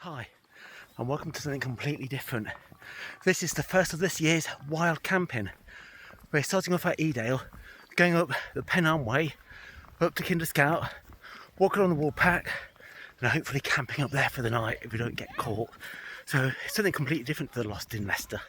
Hi, and welcome to something completely different. This is the first of this year's wild camping. We're starting off at Edale, going up the Pennine Way, up to Kinder Scout, walking on the Woolpack, and hopefully camping up there for the night if we don't get caught. So it's something completely different to the Lost in Leicester.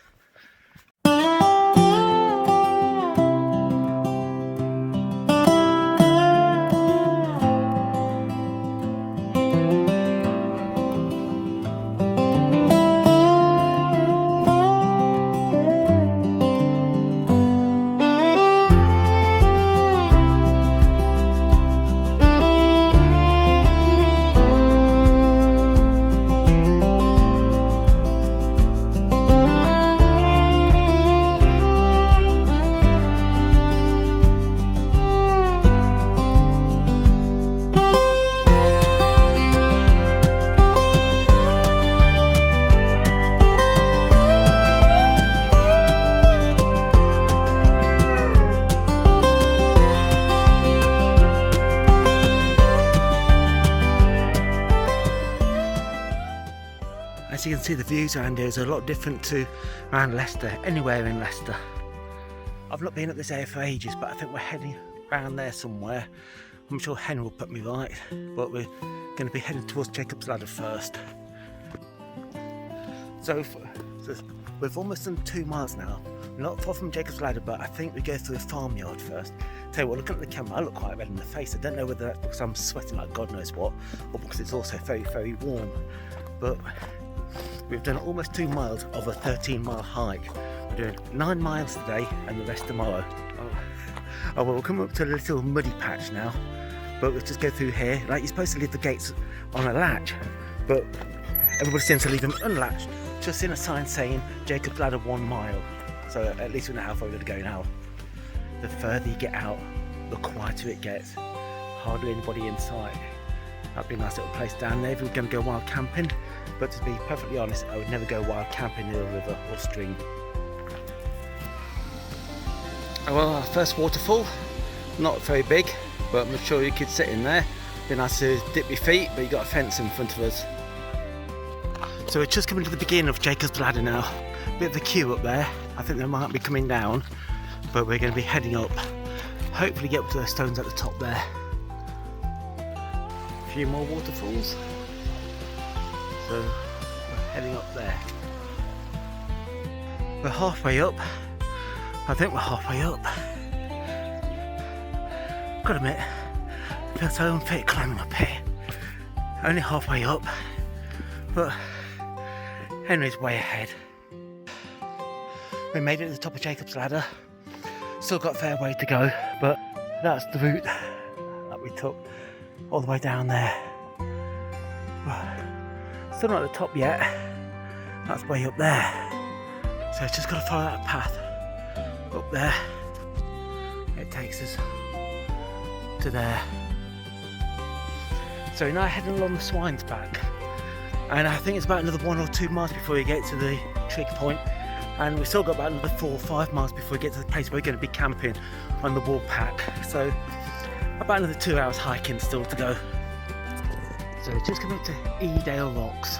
As you can see, the views around here is a lot different to around Leicester, anywhere in Leicester. I've not been up this area for ages, but I think we're heading around there somewhere. I'm sure Hen will put me right, but we're going to be heading towards Jacob's Ladder first. So we've almost done 2 miles now. We're not far from Jacob's Ladder, but I think we go through a farmyard first. Tell you what, looking at the camera, I look quite red in the face. I don't know whether that's because I'm sweating like God knows what, or because it's also very, very warm. But we've done almost 2 miles of a 13-mile hike. We're doing 9 miles today and the rest tomorrow. Oh well, we'll come up to a little muddy patch now, but we'll just go through here. Like, you're supposed to leave the gates on a latch, but everybody seems to leave them unlatched. Just in a sign saying Jacob's Ladder 1 mile. So at least we know how far we're going to go now. The further you get out, the quieter it gets. Hardly anybody in sight. That'd be a nice little place down there if we were going to go wild camping. But to be perfectly honest, I would never go wild camping near a river or stream. Well, our first waterfall, not very big, but I'm sure you could sit in there. Be nice to dip your feet, but you've got a fence in front of us. So we're just coming to the beginning of Jacob's Ladder now. Bit of the queue up there. I think they might be coming down, but we're going to be heading up. Hopefully get up to the stones at the top there. A few more waterfalls. So we're heading up there. We're halfway up. I think we're halfway up. Gotta admit, I feel so unfit climbing up here. Only halfway up, but Henry's way ahead. We made it to the top of Jacob's Ladder. Still got a fair way to go, but that's the route that we took all the way down there. Still not at the top yet. That's way up there. So it's just got to follow that path up there. It takes us to there. So we're now heading along the Swine's Back, and I think it's about another 1 or 2 miles before we get to the Trig Point, and we've still got about another 4 or 5 miles before we get to the place where we're going to be camping on the Woolpack. So about another 2 hours hiking still to go. So we're just coming up to Edale Rocks.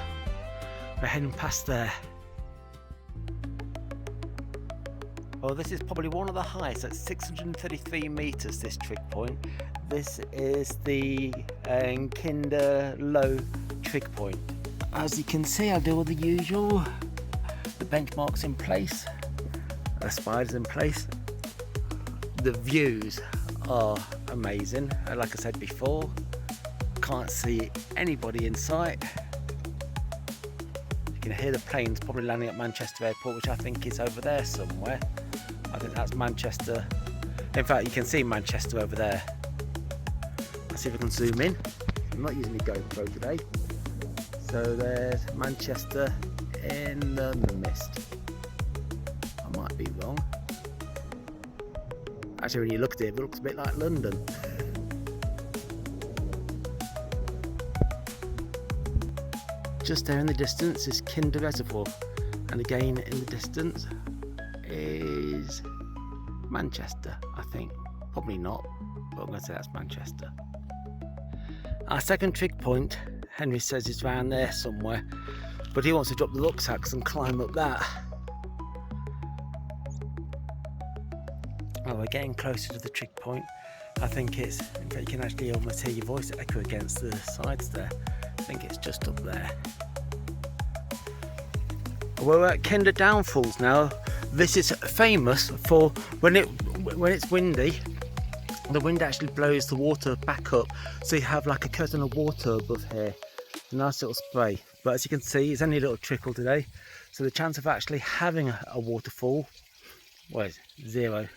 We're heading past there. Well, this is probably one of the highest, at 633 metres, this Trig Point. This is the Kinder Low Trig Point. As you can see, I'll do all the usual. The benchmarks in place, the spiders in place. The views are amazing. Like I said before, can't see anybody in sight. You can hear the planes probably landing at Manchester Airport, which I think is over there somewhere. I think that's Manchester. In fact, you can see Manchester over there. Let's see if I can zoom in. I'm not using the GoPro today. So there's Manchester in the mist. I might be wrong. Actually, when you look at it, it looks a bit like London. Just there in the distance is Kinder Reservoir, and again in the distance is Manchester, I think. Probably not, but I'm going to say that's Manchester. Our second trig point Henry says he's around there somewhere, but he wants to drop the rucksacks and climb up that. Oh, we're getting closer to the trig point. I think it's, in fact you can actually almost hear your voice echo against the sides there. I think it's just up there. We're at Kinder Downfalls now. This is famous for when it's windy, the wind actually blows the water back up, so you have like a curtain of water above here. A nice little spray. But as you can see, it's only a little trickle today, so the chance of actually having a waterfall, well, it's 0.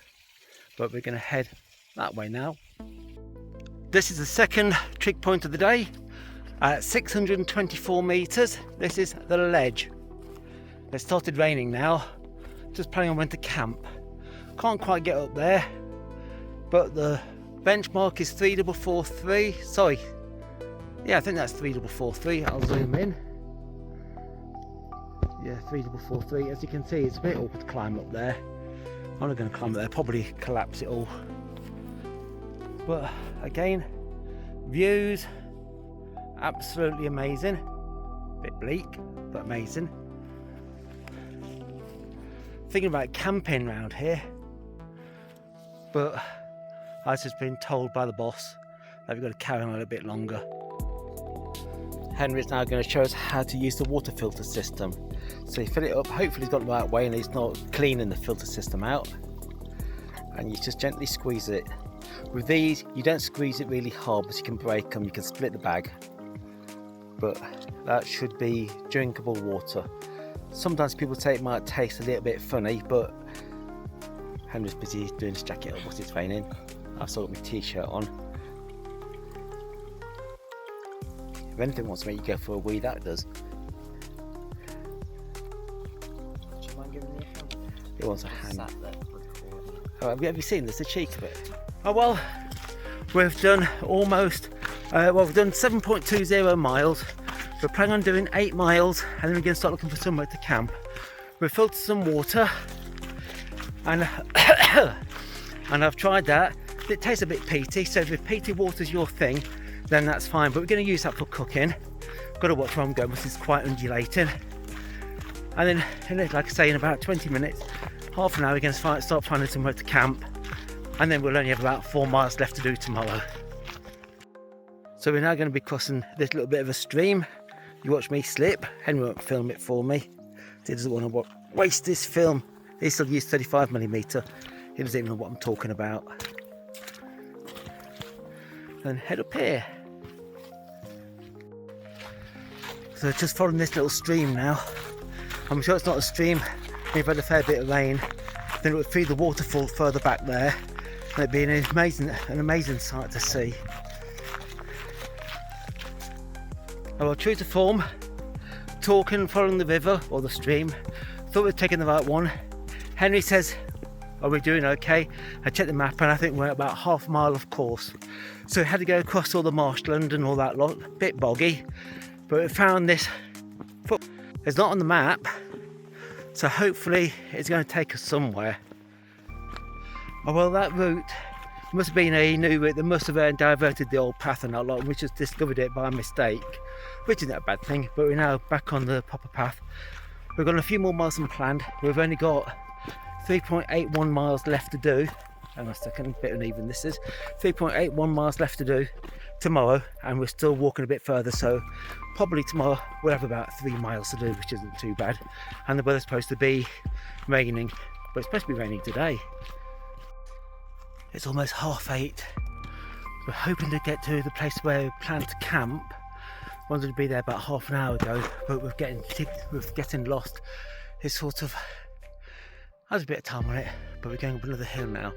But we're going to head that way now. This is the second trig point of the day at 624 metres. This is the ledge. It started raining now. Just planning on when to camp. Can't quite get up there, but the benchmark is 3443. Sorry, yeah, I think that's 3443. I'll zoom in. Yeah, 3443. As you can see, it's a bit awkward to climb up there. I'm not going to climb up there, probably collapse it all. But again, views absolutely amazing. Bit bleak, but amazing. Thinking about camping around here, but I've just been told by the boss that we've got to carry on a little bit longer. Henry's now going to show us how to use the water filter system. So you fill it up, hopefully he's got the right way and he's not cleaning the filter system out, and you just gently squeeze it. With these, you don't squeeze it really hard because you can break them, you can split the bag, but that should be drinkable water. Sometimes people say it might taste a little bit funny, but Henry's busy doing his jacket up because it's raining. I've still got my t-shirt on. If anything wants to make you go for a wee, that does. Do you mind giving me a hand? It wants a hand. Oh, have you seen this? The cheek of it. Oh well, we've done almost, we've done 7.20 miles. We're planning on doing 8 miles and then we're going to start looking for somewhere to camp. We've filtered some water and and I've tried that. It tastes a bit peaty, so if peaty water's your thing, then that's fine, but we're going to use that for cooking. Got to watch where I'm going because it's quite undulating. And then, like I say, in about 20 minutes, half an hour, we're going to start finding somewhere to camp, and then we'll only have about 4 miles left to do tomorrow. So we're now going to be crossing this little bit of a stream. You watch me slip. Henry won't film it for me. He doesn't want to waste this film. He still used 35mm. He doesn't even know what I'm talking about. Then head up here. So just following this little stream now. I'm sure it's not a stream. We've had a fair bit of rain. Then it would feed the waterfall further back there. And it'd be an amazing sight to see. Oh, well, true to form, talking, following the river or the stream. Thought we'd taken the right one. Henry says, are we doing okay? I checked the map and I think we're about half a mile off course. So we had to go across all the marshland and all that lot, bit boggy, but we found this foot. It's not on the map, so hopefully it's going to take us somewhere. Oh well, that route must have been a new route. They must have diverted the old path and that lot. We just discovered it by mistake, which isn't a bad thing, but we're now back on the proper path. We've got a few more miles than planned. We've only got 3.81 miles left to do. Hang on a second, bit uneven this is. 3.81 miles left to do tomorrow, and we're still walking a bit further, so probably tomorrow we'll have about 3 miles to do, which isn't too bad. And the weather's supposed to be raining, but it's supposed to be raining today. It's almost 8:30. We're hoping to get to the place where we plan to camp. Wanted to be there about half an hour ago, but we're getting lost. It's sort of, has a bit of time on it, but we're going up another hill now.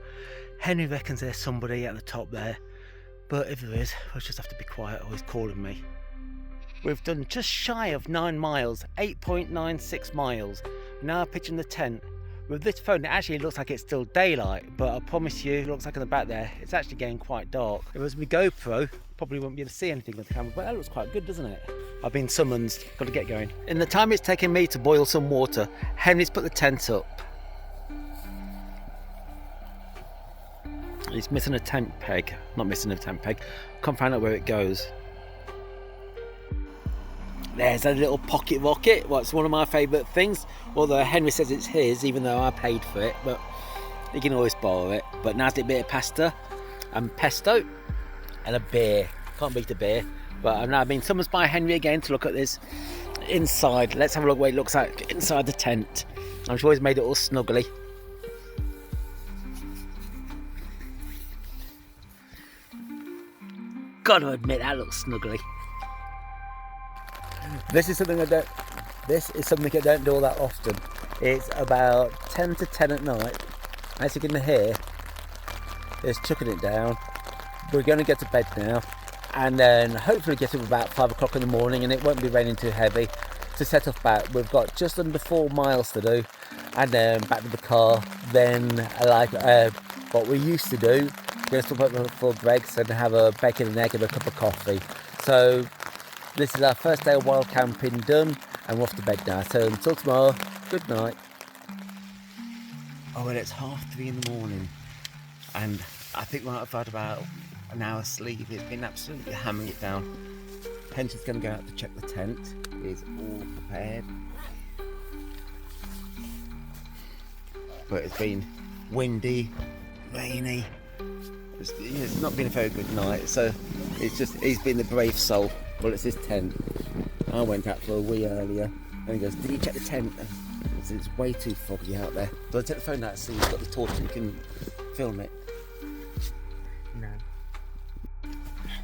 Henry reckons there's somebody at the top there, but if there is, we'll just have to be quiet or he's calling me. We've done just shy of 9 miles, 8.96 miles. Now pitching the tent. With this phone, it actually looks like it's still daylight, but I promise you, it looks like in the back there, it's actually getting quite dark. If it was my GoPro, probably wouldn't be able to see anything with the camera, but that looks quite good, doesn't it? I've been summoned, got to get going. In the time it's taken me to boil some water, Henry's put the tent up. He's missing a tent peg, not missing a tent peg, can't find out where it goes. There's a little pocket rocket. Well, it's one of my favourite things. Although Henry says it's his, even though I paid for it. But you can always borrow it. But nice little bit of pasta and pesto and a beer. Can't beat a beer. But I've now been summoned by Henry again to look at this inside. Let's have a look what it looks like inside the tent. I'm sure he's made it all snuggly. Gotta admit, that looks snuggly. This is something I don't do all that often. It's about 10 to 10 at night. As you can hear, it's chucking it down. We're going to get to bed now, and then hopefully get up about 5 o'clock in the morning, and it won't be raining too heavy to set off back. We've got just under 4 miles to do, and then back to the car. Then like what we used to do, go stop up for Greg's and have a bacon and egg and a cup of coffee. So this is our first day of wild camping done, and we're off to bed now. So until tomorrow, good night. Oh, and it's 3:30 in the morning, and I think we might have had about an hour's sleep. It's been absolutely hammering it down. Pension's going to go out to check the tent. It's all prepared. But it's been windy, rainy. It's not been a very good night, so he's been the brave soul. Well, it's his tent. I went out for a wee earlier, and he goes, "Did you check the tent?" It's way too foggy out there. So I take the phone out so you've got the torch and you can film it. No.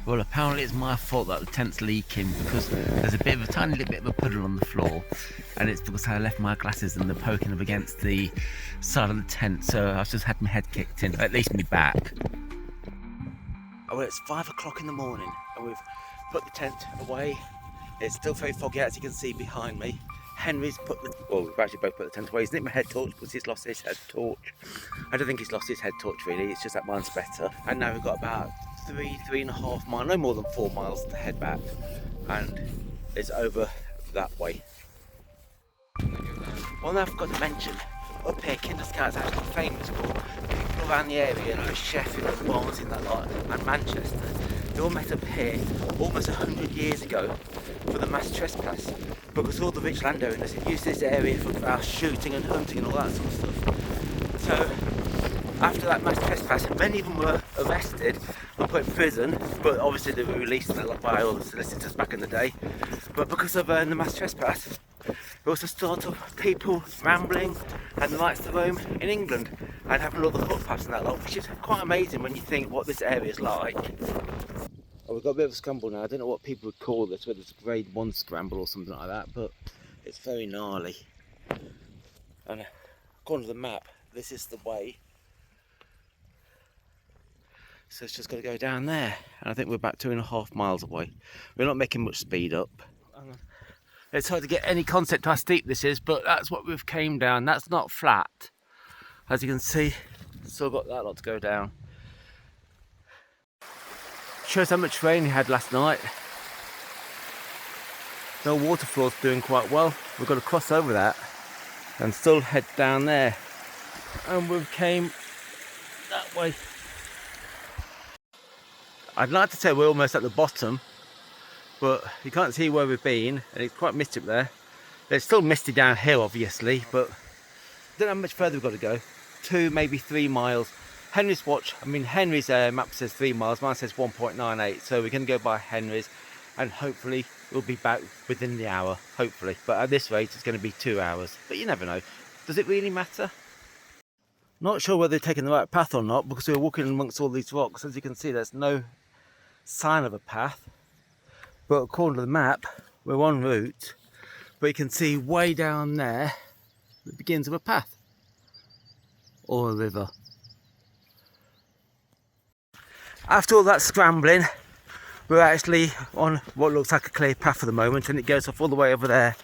Well, apparently it's my fault that the tent's leaking, because there's a tiny little bit of a puddle on the floor, and it's because I left my glasses and they're poking up against the side of the tent, so I've just had my head kicked in, at least my back. Oh, well, it's 5 o'clock in the morning, and we've put the tent away. It's still very foggy, as you can see behind me. Henry's we've actually both put the tent away. He's nicked my head torch because he's lost his head torch. I don't think he's lost his head torch really, it's just that mine's better. And now we've got about 3.5 miles, no more than 4 miles to head back. And it's over that way. One thing I forgot to mention, up here Kinder Low actually famous for people around the area like Sheffield and Barnsley and that lot, and Manchester. They all met up here almost 100 years ago for the mass trespass, because all the rich landowners had used this area for shooting and hunting and all that sort of stuff. So after that mass trespass, many of them were arrested and put in prison, but obviously they were released by all the solicitors back in the day. But because of the mass trespass, we also started people rambling and the rights to roam in England and having all the footpaths and that lot, which is quite amazing when you think what this area is like. Oh, we've got a bit of a scramble now. I don't know what people would call this, whether it's a grade 1 scramble or something like that, but it's very gnarly. And according to the map, this is the way. So it's just got to go down there. And I think we're about 2.5 miles away. We're not making much speed up. It's hard to get any concept how steep this is, but that's what we've came down. That's not flat. As you can see, still got that lot to go down. Shows how much rain we had last night. The waterfall's doing quite well. We've got to cross over that and still head down there. And we came that way. I'd like to say we're almost at the bottom, but you can't see where we've been, and it's quite misty up there. It's still misty down here, obviously, but I don't know how much further we've got to go. 2, maybe 3 miles. Henry's map says 3 miles, mine says 1.98, so we're going to go by Henry's, and hopefully we'll be back within the hour, hopefully. But at this rate, it's going to be 2 hours. But you never know. Does it really matter? Not sure whether they're taking the right path or not, because we're walking amongst all these rocks. As you can see, there's no sign of a path. But according to the map, we're en route. But you can see way down there, the beginnings of a path. Or a river. After all that scrambling, we're actually on what looks like a clear path for the moment, and it goes off all the way over there.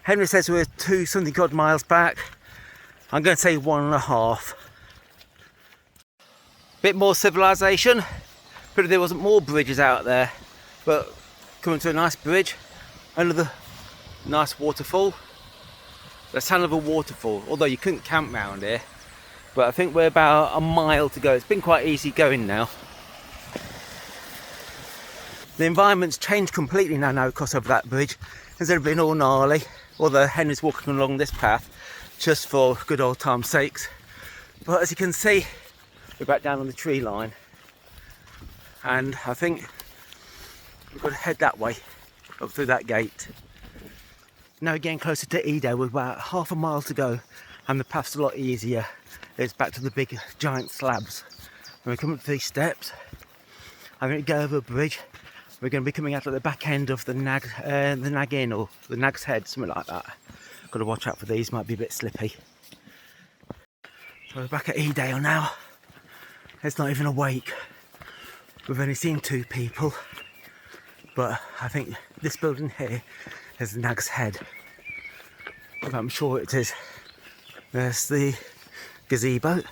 Henry says we're 2 something odd miles back. I'm going to say 1.5. Bit more civilization, but if there wasn't more bridges out there. But coming to a nice bridge, another nice waterfall. The sound of a waterfall, although you couldn't camp round here. But I think we're about a mile to go. It's been quite easy going now. The environment's changed completely now we cross over that bridge. instead of being all gnarly, although Henry's walking along this path just for good old time's sakes. But as you can see, we're back down on the tree line, and I think we've got to head that way, up through that gate. Now we're getting closer to Edale, with about half a mile to go, and the path's a lot easier. It's back to the big giant slabs. When we come up to these steps, I'm going to go over a bridge. We're going to be coming out at the back end of the Nag Inn, or the Nag's Head, something like that. Got to watch out for these, might be a bit slippy. So we're back at Edale now. It's not even awake. We've only seen 2 people, but I think this building here is the Nag's Head. I'm sure it is. There's the gazebo,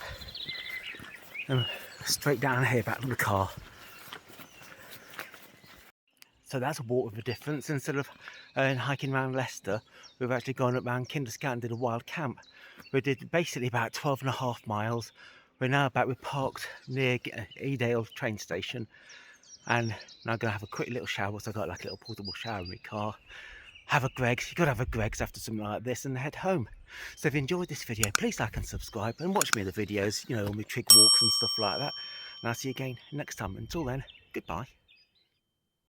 and straight down here back to the car. So that's a walk with a difference. Instead of hiking around Leicester, we've actually gone up around Kinder and did a wild camp. We did basically about 12.5 miles. We're now back, we're parked near Edale train station, and now I'm going to have a quick little shower. So I've got like a little portable shower in my car. Have a Greggs, you've got to have a Greggs after something like this, and head home. So if you enjoyed this video, please like and subscribe, and watch me in the videos, you know, all my trig walks and stuff like that. And I'll see you again next time. Until then, goodbye.